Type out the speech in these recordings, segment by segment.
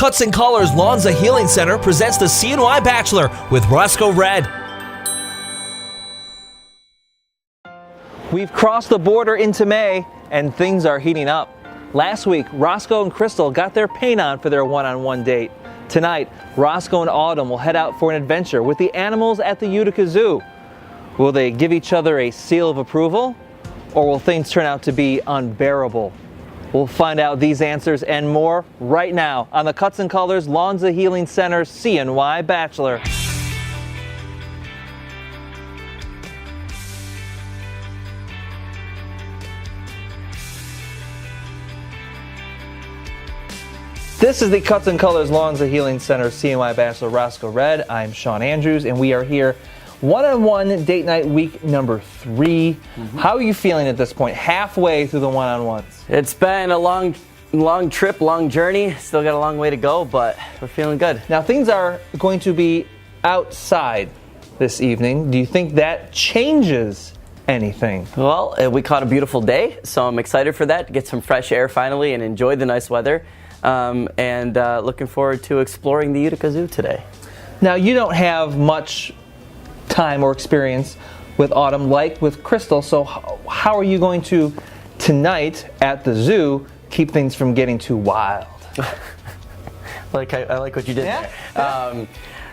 Cuts and Collars Lonza Healing Center presents the CNY Bachelor with Roscoe Red. We've crossed the border into May, and things are heating up. Last week, Roscoe and Crystal got their paint on for their one-on-one date. Tonight, Roscoe and Autumn will head out for an adventure with the animals at the Utica Zoo. Will they give each other a seal of approval, or will things turn out to be unbearable? We'll find out these answers and more right now on the Cuts and Colors Lonza Healing Center CNY Bachelor. This is the Cuts and Colors Lonza Healing Center CNY Bachelor Roscoe Red. I'm Sean Andrews, and we are here one-on-one date night week number 3. How are you feeling at this point, halfway through the one-on-ones? It's been a long trip, long journey. Still got a long way to go, but we're feeling good. Now, things are going to be outside this evening. Do you think that changes anything? Well, we caught a beautiful day, so I'm excited for that, to get some fresh air finally and enjoy the nice weather. And looking forward to exploring the Utica Zoo today. Now, you don't have much time or experience with Autumn like with Crystal, so how are you going to, tonight at the zoo, keep things from getting too wild? I like what you did Yeah.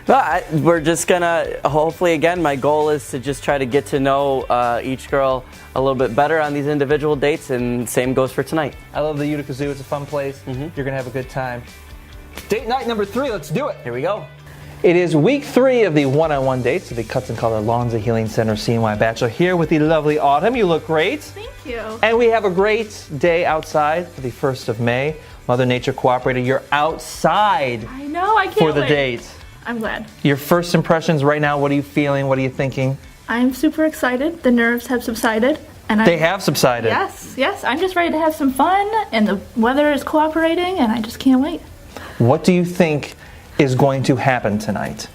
there. We're just gonna, hopefully, again, my goal is to just try to get to know each girl a little bit better on these individual dates, and same goes for tonight. I love the Utica Zoo. It's a fun place. You're gonna have a good time. Date night number 3, let's do it. Here we go. It is week 3 of the one-on-one dates of the Cuts and Color Lonza Healing Center CNY Bachelor, here with the lovely Autumn. You look great. Thank you. And we have a great day outside for the 1st of May. Mother Nature cooperated. You're outside I know, I can't for the wait. date. I'm glad. Your first impressions right now, what are you feeling? What are you thinking? I'm super excited. The nerves have subsided. And They have subsided. Yes. I'm just ready to have some fun, and the weather is cooperating, and I just can't wait. What do you think is going to happen tonight?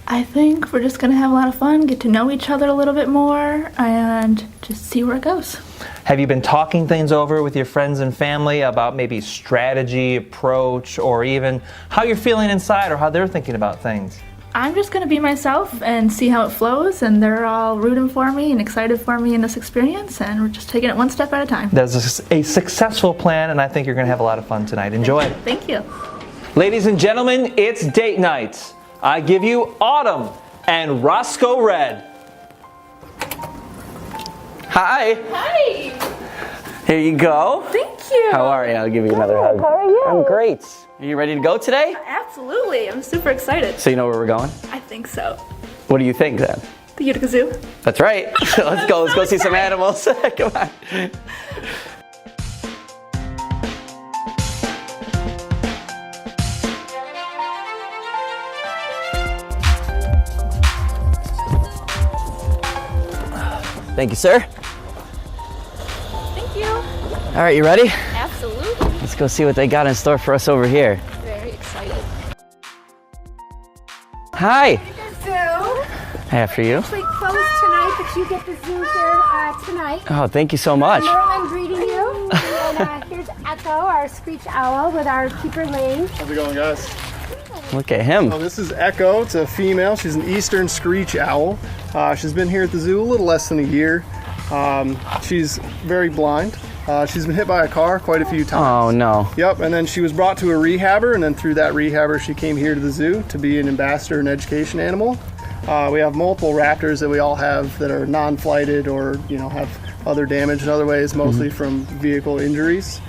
I think we're just going to have a lot of fun, get to know each other a little bit more, and just see where it goes. Have you been talking things over with your friends and family about maybe strategy, approach, or even how you're feeling inside or how they're thinking about things? I'm just going to be myself and see how it flows, and they're all rooting for me and excited for me in this experience, and we're just taking it one step at a time. That's a successful plan, and I think you're going to have a lot of fun tonight. Enjoy. Thank you. Ladies and gentlemen, it's date night. I give you Autumn and Roscoe Red. Hi. Hi. Here you go. Thank you. How are you? I'll give you another hug. How are you? I'm great. Are you ready to go today? Absolutely. I'm super excited. So you know where we're going? I think so. What do you think then? The Utica Zoo. That's right. Let's go. Let's go see some animals. Come on. Thank you, sir. Thank you. All right, you ready? Absolutely. Let's go see what they got in store for us over here. Very excited. Hi. Zoo. After you. Actually closed tonight, but you get the zoo here tonight. Oh, thank you so much. Merlin greeting you. And here's Echo, our screech owl with our keeper lane. How's it going, guys? Look at him. Oh, this is Echo. It's a female. She's an eastern screech owl. She's been here at the zoo a little less than a year. She's very blind. She's been hit by a car quite a few times. Oh, no. Yep, and then she was brought to a rehabber, and then through that rehabber, she came here to the zoo to be an ambassador and education animal. We have multiple raptors that we all have that are non-flighted or, have other damage in other ways, mostly from vehicle injuries.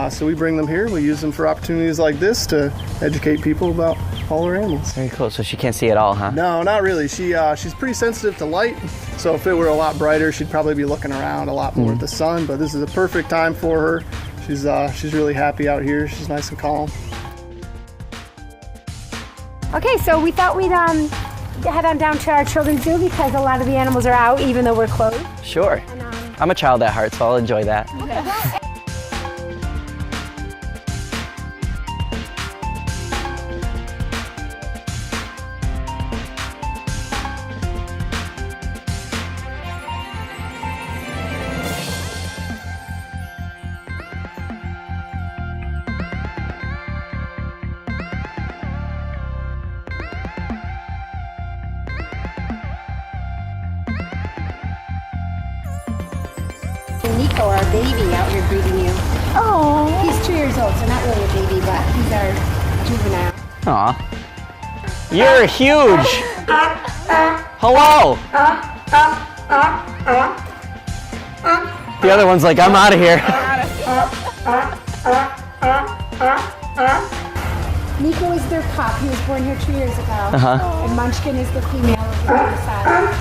So we bring them here. We use them for opportunities like this to educate people about all our animals. Very cool. So she can't see at all, huh? No, not really. She's pretty sensitive to light. So if it were a lot brighter, she'd probably be looking around a lot more at the sun. But this is a perfect time for her. She's really happy out here. She's nice and calm. Okay, so we thought we'd head on down to our children's zoo because a lot of the animals are out, even though we're closed. Sure. And, I'm a child at heart, so I'll enjoy that. Roscoe, our baby, out here greeting you. Oh. He's 2 years old, so not really a baby, but he's our juvenile. Aw. You're huge! Hello! The other one's like, I'm out of here. Nico is their pup. He was born here 2 years ago. And Munchkin is the female of the other side.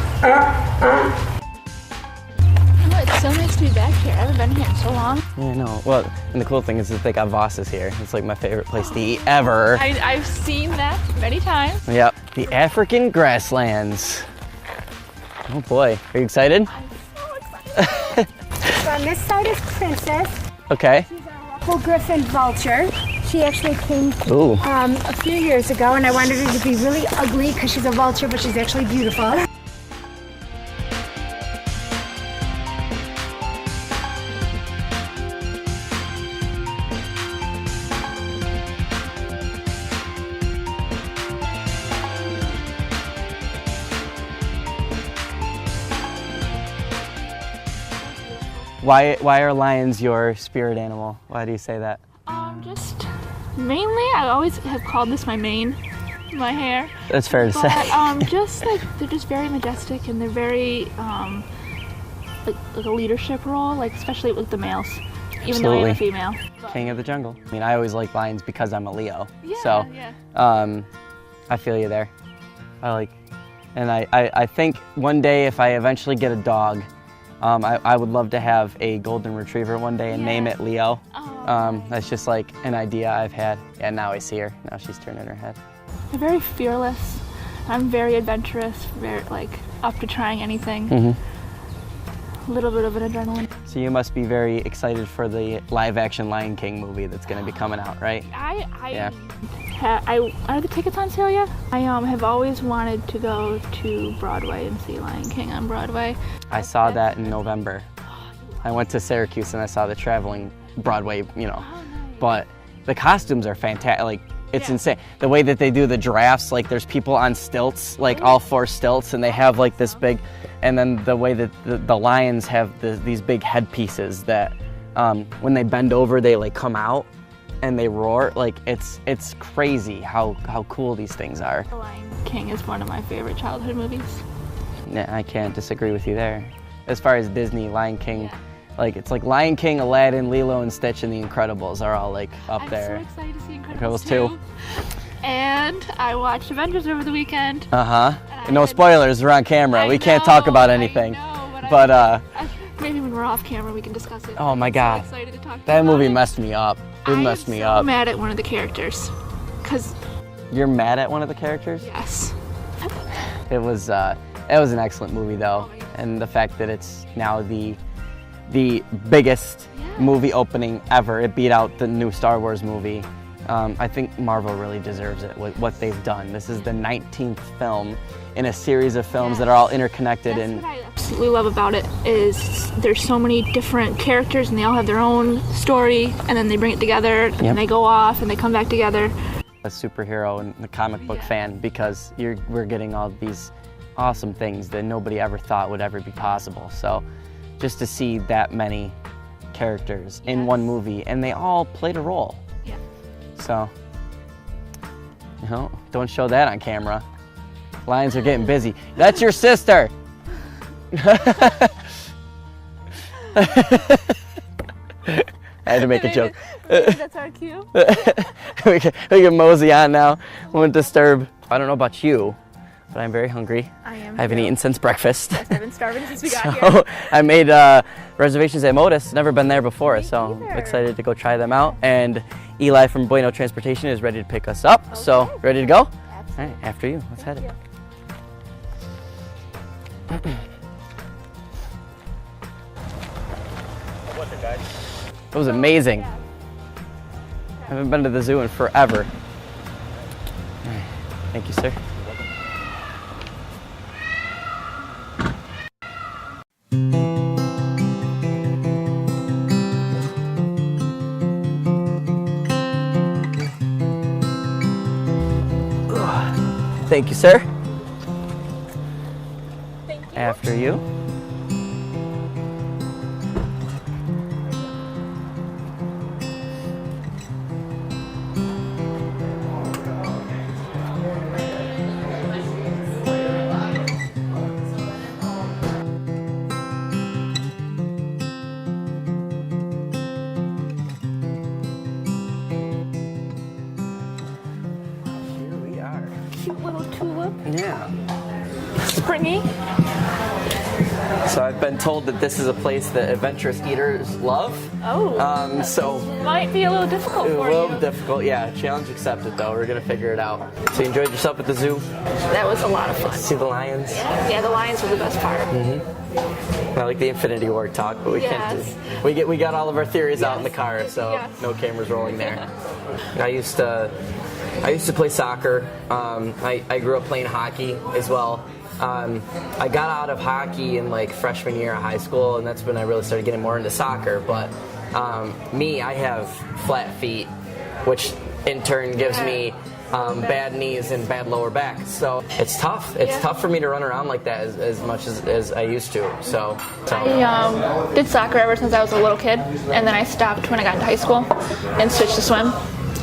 Oh, it's so nice to be back here. I haven't been here in so long. Yeah, I know. Well, and the cool thing is that they got Voss's here. It's like my favorite place to eat ever. I've seen that many times. Yep. The African grasslands. Oh boy. Are you excited? I'm so excited. So on this side is Princess. Okay. She's our local Griffin vulture. She actually came Ooh. a few years ago, and I wanted her to be really ugly because she's a vulture, but she's actually beautiful. Why are lions your spirit animal? Why do you say that? Just mainly, I always have called this my mane, my hair. That's fair to say. But just like they're just very majestic and they're very like a leadership role, like especially with the males. Even though I'm a female. King of the jungle. I mean, I always like lions because I'm a Leo. Yeah, so, yeah. I feel you there. And I think one day if I eventually get a dog, I would love to have a golden retriever one day and name it Leo. That's just like an idea I've had. Yeah, now I see her. Now she's turning her head. They're very fearless. I'm very adventurous, very like up to trying anything. A little bit of an adrenaline. So you must be very excited for the live-action Lion King movie that's going to be coming out, right? Are the tickets on sale yet? I have always wanted to go to Broadway and see Lion King on Broadway. I saw that in November. I went to Syracuse and I saw the traveling Broadway, you know. But the costumes are fantastic. Like, it's insane. The way that they do the giraffes, like there's people on stilts, like all four stilts, and they have like this big, and then the way that the lions have these big headpieces that when they bend over, they like come out and they roar. Like it's crazy how cool these things are. The Lion King is one of my favorite childhood movies. Yeah, I can't disagree with you there. As far as Disney, Lion King, like it's like Lion King, Aladdin, Lilo and Stitch, and The Incredibles are all like up there. I'm so excited to see Incredibles 2. And I watched Avengers over the weekend. No spoilers, we're on camera. We can't talk about anything. But maybe when we're off camera we can discuss it. Oh my God, I'm so excited to talk that about movie it. messed me up. It messed me up. I'm mad at one of the characters. Cause you're mad at one of the characters? Yes. It was an excellent movie though, and the fact that it's now the biggest movie opening ever. It beat out the new Star Wars movie. I think Marvel really deserves it with what they've done. This is the 19th film in a series of films that are all interconnected. That's what I absolutely love about it is there's so many different characters and they all have their own story and then they bring it together and they go off and they come back together. A superhero and the comic book fan because we're getting all these awesome things that nobody ever thought would ever be possible. So just to see that many characters in one movie and they all played a role. Yeah. So, you know, don't show that on camera. Lions are getting busy. That's your sister! I had to make a joke. That's our cue. we can mosey on now. Won't disturb. I don't know about you, but I'm very hungry. I am. I haven't eaten since breakfast. I've been starving since we got here. I made reservations at Modus. Never been there before, so I'm excited to go try them out. And Eli from Bueno Transportation is ready to pick us up. Okay. So, ready to go? Absolutely. All right, after you. Let's head it. It was amazing. I haven't been to the zoo in forever. All right. Thank you, sir. Thank you, sir. Thank you. After you. cute little tulip. Yeah. Springy. So I've been told that this is a place that adventurous eaters love. Oh. So Might be a little difficult a for little you. difficult. Yeah, challenge accepted though. We're gonna figure it out. So you enjoyed yourself at the zoo? That was a lot of fun. See the lions? Yeah, the lions were the best part. I like the Infinity War talk, but we can't Yes. do. We got all of our theories out in the car, so Yes. no cameras rolling there. I used to play soccer. I grew up playing hockey as well. I got out of hockey in like freshman year of high school, and that's when I really started getting more into soccer. But I have flat feet, which in turn gives me bad knees and bad lower back. So it's tough. It's tough for me to run around like that as much as I used to. So. I did soccer ever since I was a little kid, and then I stopped when I got into high school and switched to swim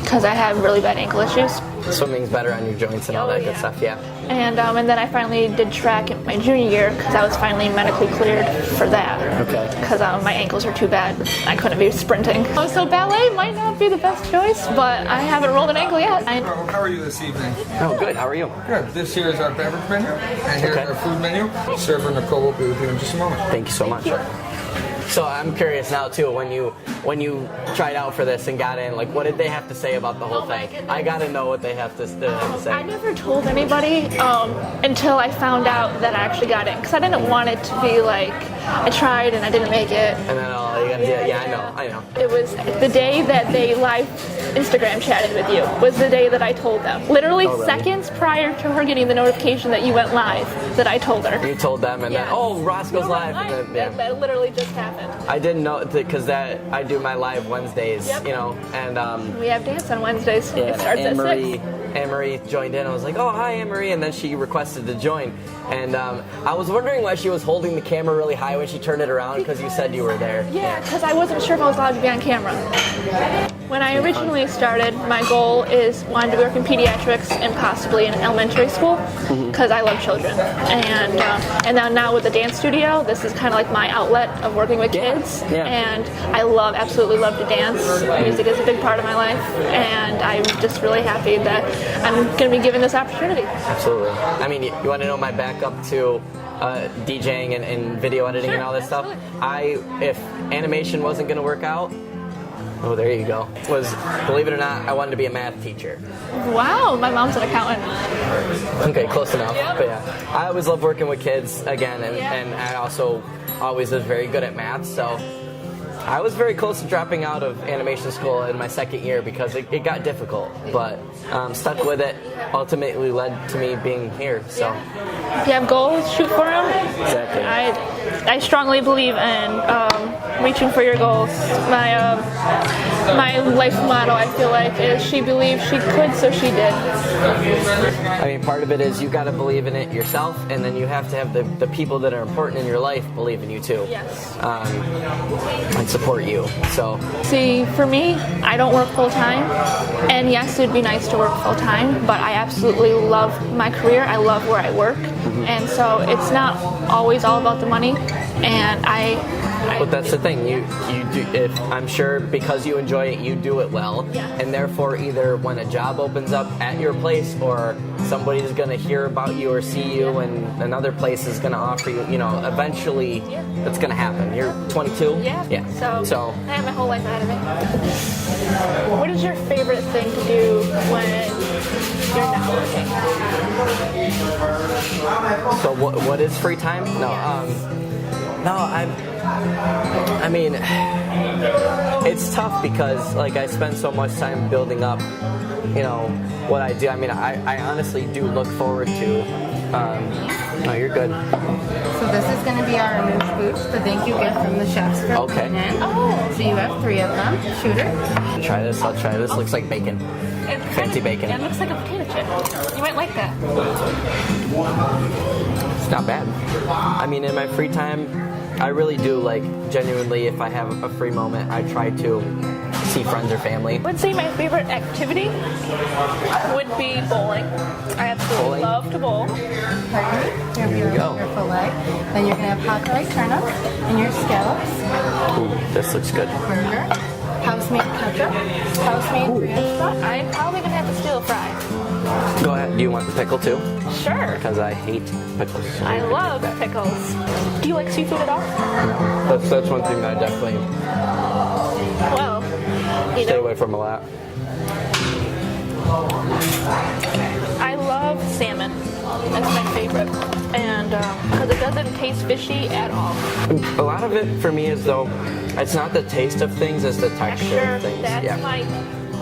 because I have really bad ankle issues. Swimming's better on your joints and all that good stuff, yeah. And then I finally did track in my junior year because I was finally medically cleared for that. Okay. Because my ankles are too bad. I couldn't be sprinting. So ballet might not be the best choice, but I haven't rolled an ankle yet. How are you this evening? Oh, good. How are you? Good. This here is our beverage menu, and here's Okay. our food menu. Server Nicole will be with you in just a moment. Thank you so much. So I'm curious now too, when you tried out for this and got in, like what did they have to say about the whole Oh my thing? goodness. I gotta know what they have to say. I never told anybody until I found out that I actually got in, because I didn't want it to be like I tried and I didn't make it. And then all you gotta do, I know. It was the day that they live Instagram chatted with you was the day that I told them. Literally Oh, really? seconds prior to her getting the notification that you went live, that I told her. You told them, and Yes. then Roscoe's No, live, and then yeah. that literally just happened. I didn't know because I do my live Wednesdays, Yep. and We have dance on Wednesdays. It starts at 6. Anne-Marie joined in. I was like, oh, hi, Anne-Marie. And then she requested to join. And I was wondering why she was holding the camera really high when she turned it around because you said you were there. Yeah, because I wasn't sure if I was allowed to be on camera. When I originally started, my goal is wanted to work in pediatrics and possibly in elementary school because I love children. And now with the dance studio, this is kind of like my outlet of working with kids. Yeah. And I absolutely love to dance. Music is a big part of my life, and I'm just really happy that I'm going to be given this opportunity. Absolutely. I mean, you want to know my backup to DJing and video editing Sure, and all this absolutely. stuff? If animation wasn't going to work out, oh, there you go. Believe it or not, I wanted to be a math teacher. Wow, my mom's an accountant. Okay, close enough. Yep. But yeah, I always love working with kids again, and I also always was very good at math, so I was very close to dropping out of animation school in my second year because it got difficult, but stuck with it. Ultimately led to me being here. So If you have goals, shoot for them. Exactly. I strongly believe in reaching for your goals. My life motto, I feel like, is she believed she could, so she did. I mean, part of it is you got to believe in it yourself, and then you have to have the people that are important in your life believe in you too. Yes. And support you. So See, for me, I don't work full time, and yes, it'd be nice to work full time, but I absolutely love my career. I love where I work, and so it's not always all about the money. And but that's the thing. You do. If I'm sure because you enjoy it, you do it well, Yeah. and therefore either when a job opens up at your place, or somebody's going to hear about you or see you, and another place is going to offer you. Eventually, that's going to happen. You're 22. yeah. So I have my whole life ahead of me. What is your favorite thing to do when you're not working? So what is free time? I mean, it's tough because I spend so much time building up, what I do. I mean, I honestly do look forward to. No, you're good. So this is going to be our new boots, the thank you gift from the chefs for Okay. coming in. Oh. So you have 3 of them. Shooter. I'll try this. Looks like bacon. Fancy bacon. It looks like a potato chip. You might like that. It's not bad. I mean, in my free time, I really do genuinely. If I have a free moment, I try to see friends or family. I would say my favorite activity would be bowling. I absolutely Bowling? love to bowl. Pardon me. Here we go. Your fillet. Then you're going to have hot dry turnips and your scallops. Ooh, this looks good. Burger. House-made ketchup. House-made ranch sauce. I'm probably gonna have to steal a fry. Go ahead. Do you want the pickle too? Sure. Because I hate pickles. I love pickles. Do you like seafood at all? That's one thing that I definitely Well, you stay know, away from a lot. I love salmon. That's my favorite. And because it doesn't taste fishy at all. A lot of it for me is though, it's not the taste of things, it's the texture of things.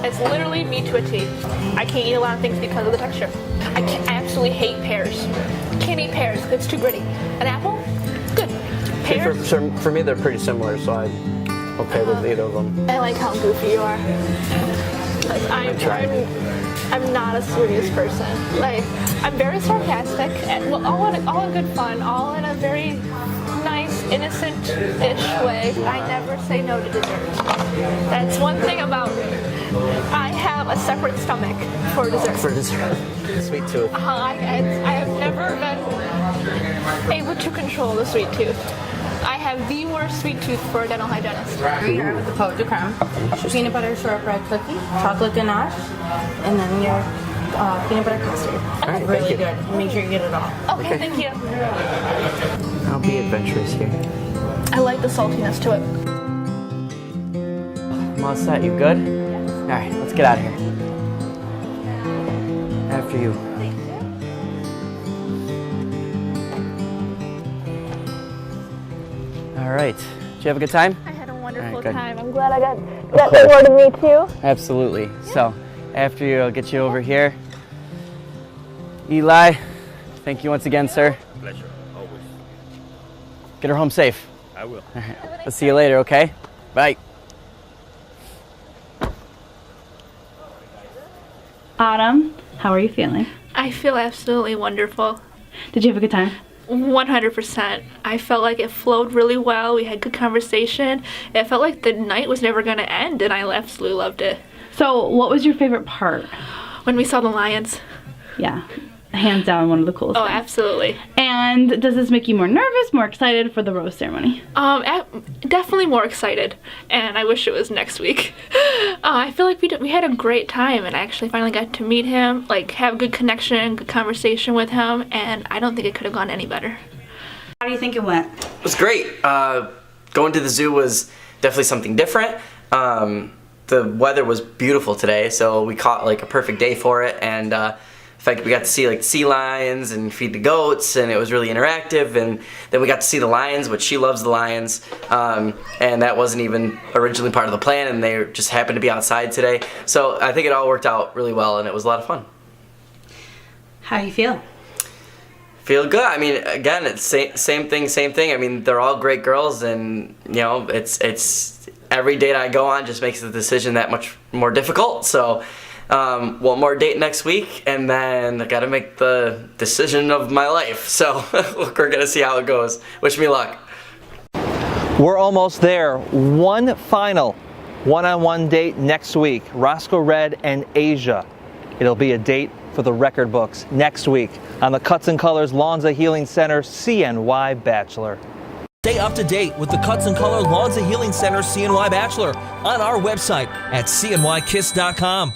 It's literally me to a T. I can't eat a lot of things because of the texture. I absolutely hate pears. Can't eat pears. It's too gritty. An apple? Good. Pears? For me, they're pretty similar, so I'm okay with either of them. I like how goofy you are. I'm not a serious person. Like, I'm very sarcastic, and well, all in good fun, all in a very nice, innocent-ish way. I never say no to dessert. That's one thing about me. I have a separate stomach for dessert. For dessert. Sweet tooth. I have never been able to control the sweet tooth. I have the worst sweet tooth for a dental hygienist. We are with the poached crumb, peanut butter shortbread cookie, chocolate ganache, and then your peanut butter custard. It's really good. Make sure you get it all. Okay, thank you. I'll be adventurous here. I like the saltiness to it. I'm all set. You good? All right, let's get out of here. After you. All right. Did you have a good time? I had a wonderful good. time. I'm glad I got the word of me too. Absolutely. So, after you, I'll get you over here. Eli, thank you once again, sir. Pleasure, always. Get her home safe. I will. All right. I'll see you later, okay? Bye. Autumn, how are you feeling? I feel absolutely wonderful. Did you have a good time? 100%. I felt like it flowed really well. We had good conversation. It felt like the night was never going to end, and I absolutely loved it. So, what was your favorite part? When we saw the lions. Yeah, hands down one of the coolest Oh, things. absolutely. And does this make you more nervous, more excited for the rose ceremony? Definitely more excited, and I wish it was next week. I feel like we had a great time, and I actually finally got to meet him, like have a good connection, good conversation with him, and I don't think it could have gone any better. How do you think it went? It was great. Going to the zoo was definitely something different. The weather was beautiful today, so we caught like a perfect day for it, and in fact, we got to see like sea lions and feed the goats, and it was really interactive. And then we got to see the lions, which she loves the lions, and that wasn't even originally part of the plan, and they just happened to be outside today. So I think it all worked out really well, and it was a lot of fun. How do you feel? Feel good. I mean, again, it's same thing. I mean, they're all great girls, and you know, it's every date I go on just makes the decision that much more difficult. So. One more date next week, and then I gotta make the decision of my life. So we're gonna see how it goes. Wish me luck. We're almost there. One final one-on-one date next week. Roscoe Red and Asia. It'll be a date for the record books next week on the Cuts and Colors Lawns and Healing Center CNY Bachelor. Stay up to date with the Cuts and Color Lawns and Healing Center CNY Bachelor on our website at cnykiss.com.